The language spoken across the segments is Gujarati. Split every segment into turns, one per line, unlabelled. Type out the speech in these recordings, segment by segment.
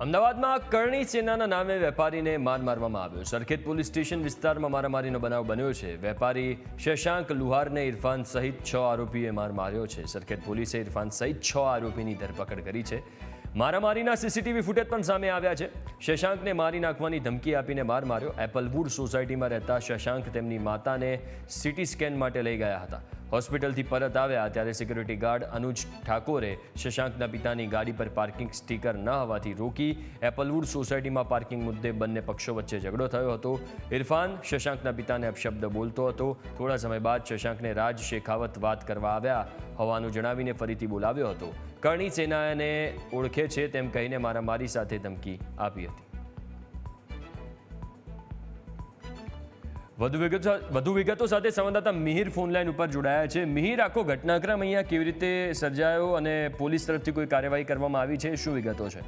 અમદાવાદમાં કરણી સેનાના નામે વેપારીને માર મારવામાં આવ્યો। સરખેજ પોલીસ સ્ટેશન વિસ્તારમાં મારામારીનો બનાવ બન્યો છે। વેપારી શશાંક લુહારને ઇરફાન સહિત 6 આરોપીએ માર માર્યો છે। સરખેજ પોલીસે ઇરફાન સહિત 6 આરોપીની ધરપકડ કરી છે। મારામારીના સીસીટીવી ફૂટેજ પણ સામે આવ્યા છે। શશાંકને મારી નાખવાની ધમકી આપીને માર માર્યો। એપલવુડ સોસાયટીમાં રહેતા શશાંક તેમની માતાને સીટી સ્કેન માટે લઈ ગયા હતા। હોસ્પિટલથી પરત આવ્યા ત્યારે સિક્યુરિટી ગાર્ડ અનુજ ઠાકોરે શશાંકના પિતાની ગાડી પર પાર્કિંગ સ્ટીકર ન હોવાથી રોકી। એપલવુડ સોસાયટીમાં પાર્કિંગ મુદ્દે બંને પક્ષો વચ્ચે ઝઘડો થયો હતો। ઇરફાન શશાંકના પિતાને અપશબ્દ બોલતો હતો। થોડા સમય બાદ શશાંકને રાજ શેખાવત વાત કરવા આવ્યા હોવાનું જણાવીને ફરીથી બોલાવ્યો હતો। કરણી સેનાને ઓળખે છે તેમ કહીને મારામારી સાથે ધમકી આપી હતી। વધુ વિગતો સાથે સંવાદદાતા મિહિર ફોનલાઈન ઉપર જોડાયા છે। મિહિર, આખો ઘટનાક્રમ અહીંયા કેવી રીતે સર્જાયો અને પોલીસ તરફથી કોઈ કાર્યવાહી કરવામાં આવી છે, શું વિગતો છે?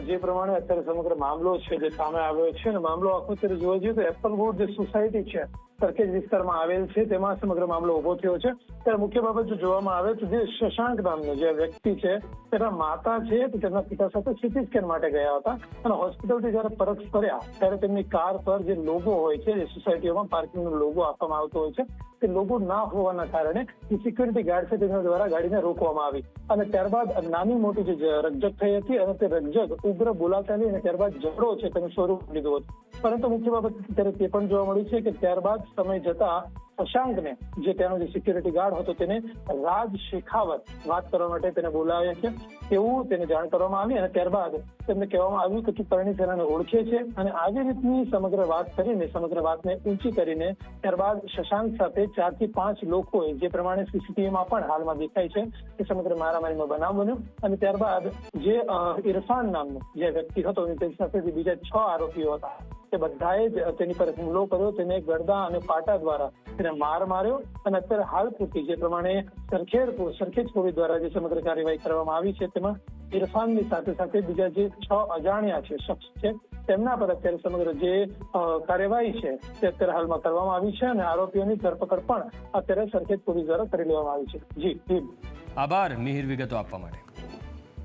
જે પ્રમાણે અત્યારે સમગ્ર મામલો છે જે સામે આવ્યો છે અને મામલો આખો અત્યારે જોવા જઈએ તો એપલવુડ જે સોસાયટી છે સરખેજ વિસ્તારમાં આવેલ છે તેમાં સમગ્ર મામલો ઉભો થયો છે। ત્યારે મુખ્ય બાબત જો જોવામાં આવે તો જે શશાંક નામનો જે વ્યક્તિ છે તેના માતા છે તો તેમના પિતા સાથે સીટી સ્કેન માટે ગયા હતા અને હોસ્પિટલથી જયારે પરત ફર્યા ત્યારે તેમની કાર પર જે લોગો હોય છે જે સોસાયટીઓમાં પાર્કિંગનો લોગો આપવામાં આવતો હોય છે તે લોગો ના હોવાના કારણે જે સિક્યુરિટી ગાર્ડ છે તેના દ્વારા ગાડીને રોકવામાં આવી અને ત્યારબાદ નાની મોટી જે રકઝક થઈ હતી અને તે રકઝક ઉગ્ર બોલાચાલી અને ત્યારબાદ ઝઘડો છે તેનું સ્વરૂપ લીધું હતું। પરંતુ મુખ્ય બાબત ત્યારે તે પણ જોવા મળ્યું છે કે ત્યારબાદ સમય જતા શશાંકને જે તેનો જે સિક્યુરિટી ગાર્ડ હતો તેને રાજ શેખાવત વાત કરવા માટે તેને બોલાવ્યા છે એવું તેને જાણ કરવામાં આવી અને ત્યારબાદ તેમને કહેવામાં આવ્યું કે તું કરણી સેનાને ઓળખે છે અને આવી રીતની સમગ્ર વાત કરીને સમગ્ર વાતને ઊંચી કરીને ત્યારબાદ શશાંક સાથે 4 થી 5 લોકોએ જે પ્રમાણે સીસીટીવીમાં પણ હાલમાં દેખાય છે કે સમગ્ર મારામારીનો બનાવ બન્યો અને ત્યારબાદ જે ઇરફાન નામનો જે વ્યક્તિ હતો તેની સાથે બીજા 6 આરોપીઓ હતા તે બધાએ જ તેની પર હુમલો કર્યો, તેને ગરદા અને પાટા દ્વારા તેને માર માર્યો અને અત્યારે હાલ પૂરતી જે પ્રમાણે સરખેજ પોલીસ દ્વારા જે સમગ્ર કાર્યવાહી કરવામાં આવી છે તેમાં ઇરફાનની સાથે સાથે બીજા જે 6 અજાણ્યા છે શખ્સ છે તેમના પર અત્યારે સમગ્ર જે કાર્યવાહી છે તે અત્યારે હાલમાં કરવામાં આવી છે અને આરોપીઓની ધરપકડ પણ અત્યારે સરખેજ પોલીસ દ્વારા કરી લેવામાં આવી છે। જી
આભાર મિહિર વિગતો આપવા માટે।